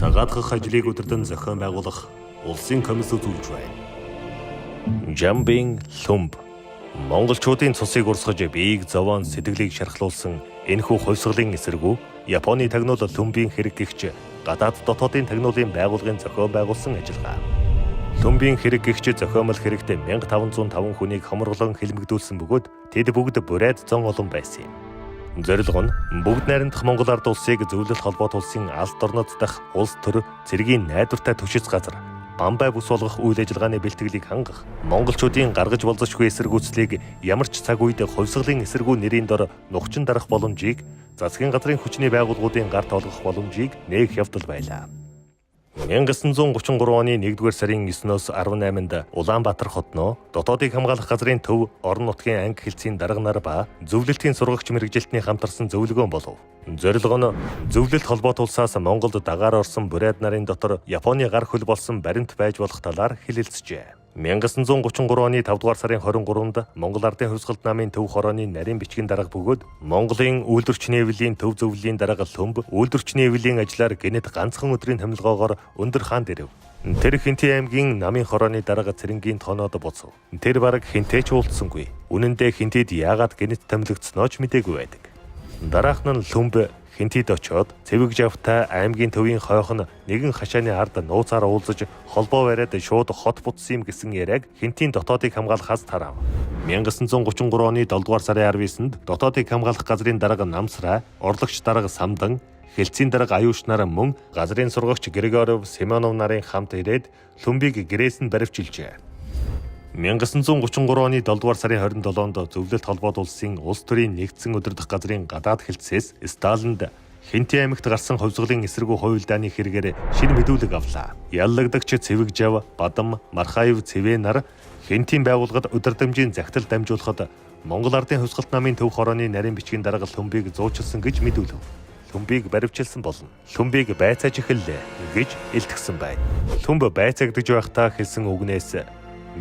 цагаатгах ажлыг өдөртөн зохион байгуулах улсын комисс үзүүлж байна. Жамбын Лүмб монголчуудын цусыг урсгаж биеийг зовоон сэтгэлийг шархлуулсан энэхүү хувьсгалын эсэргүү Японы тагнуул Лүмбийн хэрэг гэгч гадаад дотоодын тагнуулын байгууллагын зохион байгуулсан ажиллагаа. Лүмбийн хэрэг гэгч зохиомол хэрэгт 1505 хүнийг хомроглон хэлмэгдүүлсэн бөгөөд тэд бүгд бурайд зон олон байсан юм. Зорилго нь бүгд найрамдах Монгол ард улсыг зөвлөлт холбоот улсын алт орнод дах улс төр цэргийн найдвартай түшиц газар бамбай бүс болгох үйл ажиллагааны бэлтгэлийг хангах, монголчуудын гаргаж болзошгүй эсэргүүцлийг ямар ч цаг үед хувьсгалын эсэргүү нэрийн дор нухчин дарах боломжийг засгийн газрын хүчний байгууллагуудын гарт олгох боломжийг нээх явдал байлаа. 1933 оны 1-р сарын 9-ноос 18-нд Улаанбаатар хотноо дотоодыг хамгаалах газрын төв орон нутгийн анги хэлтсийн дарга нар ба зөвлөлтийн сургагч мэрэгжилтний хамтарсан зөвлөгөөн болов. Зорилго нь зөвлөлт холбоот улсаас Монголд дагаар орсон бурайд нарын дотор Японы гар хөл болсон баримт байж болох талаар хэлэлцжээ. 1933 оны 5-р сарын 23-нд Монгол Ардын хувьсгалт намын төв хорооны нарийн бичгийн дарга бөгөөд Монголын үйлдвэрч нэвлийн төв зөвлөлийн дарга Лүмб үйлдвэрч нэвлийн ажлаар гэнэт ганцхан өдрийн томилгоогоор өндөр хаан дэрэв. Тэр Хинтээ аймгийн намын хорооны дарга Цэрэнгийн тоноод буцав. Тэр бараг хинтээ ч уулзсангүй. Үнэн дээр хинтэд яагаад гэнэт томилогдсноо ч мэдээгүй байдаг. Дараах нь Лүмб Хинтэд очоод цэвэг жавтай аймгийн төвийн хойхон нэгэн хашааны ард нууцаар уулзаж холбоо бариад шууд хот бутсан юм гэсэн яриаг Хинтийн дотоодыг хамгаалахаас тарав. 1933 оны 7-р сарын 19-нд дотоодыг хамгаалах газрын дарга Намсраа, орлогч дарга Самдан, хэлтсийн дарга Аюуш нар мөн газрын сургагч Григоров, Семенов нарын хамт ирээд Лүмбийг гэрээс нь баривчилжээ. 1933 оны 7-р сарын 27-нд зөвлөлт холбоот улсын улс төрийн нэгдсэн өдөр дэх газрын гадаад хэлтсээс Сталинд Хинтээ аймагт гарсан хувьсгалын эсэргүү хувилдааны хэрэгээр шинэ мэдүүлэг авлаа. Яллагдагч Цэвэг Жав, Бадам, Мархаев, Цэвэ нар Хинтийн байгууллагад өдөрдамжийн захидал дамжуулахад Монгол Ардын хувьсгалт намын төв хорооны нарийн бичгийн дарга Лүмбийг зуучилсан гэж мэдүүлв. Лүмбийг баривчилсан болно. Лүмбийг байцааж эхэллээ гэж илтгэсэн байна. Лүмб байцаагдж байхдаа хэлсэн үгнээс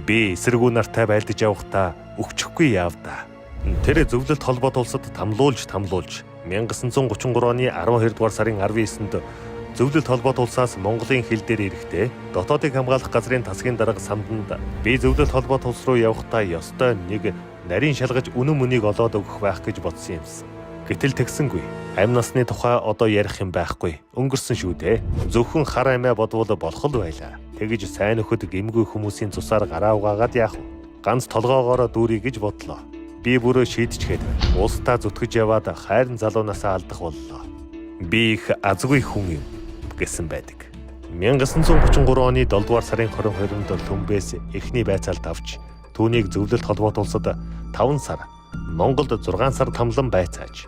би эсэргүү нартай байлдаж явахдаа өгчихгүй яав да. Тэр зөвлөлт холбоот улсад тамлуулж 1933 оны 12-р сарын 19-нд зөвлөлт холбоот улсаас Монголын хил дээр ирэхдээ дотоодыг хамгаалах газрын тасгийн дарга Самданд би зөвлөлт холбоот улс руу явахдаа ёстой нэг нарийн шалгаж үнэн мөнийг олоод өгөх байх гэж бодсон юмсан. Гэтэл тэгсэнгүй. Амь насны тухай одоо ярих юм байхгүй. Өнгөрсөн шүү дээ. Зөвхөн хар амиа бодвол болох л байлаа. Тэгж сайн нөхөд гэмгүй хүмүүсийн цусаар гараа угаагаад яах вэ? Ганц толгоогоороо дүүрий гэж бодлоо. Би бүр шийдчихэд улсдаа зүтгэж яваад хайрын залуунаасаа алдах боллоо. Би их азгүй хүн юм гэсэн байдаг. 1933 оны 7-р сарын 22-нд Лүмбээс эхний байцаалт авч түүнийг зөвлөлт холбоот улсад 5 сар, Монголд 6 сар тамлан байцааж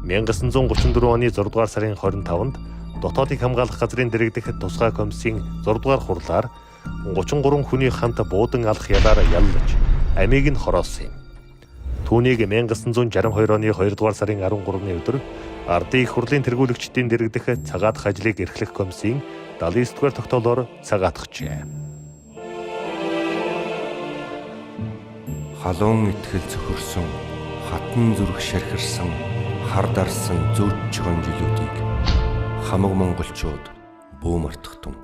1934 оны 6-р сарын 25-нд дотоодыг хамгаалах газрын дэргэдэх тусгай комиссийн 6-р хурлаар 33 хүний хамт буудан алах ялаар яллаж амийг нь хороосон юм. Түүнийг 1962 оны 2-р сарын 13-ны өдөр Ардын их хурлын тэргүүлэгчдийн дэргэдэх цагаатгах ажлыг эрхлэх комиссийн 79-р тогтоолоор цагаатгажээ. Халуун итгэл зөхөрсөн, хатан зүрх шархирсан, хар дарсан зөөч чигэн жилүүдийг хамаг монголчууд бүү мартах тун.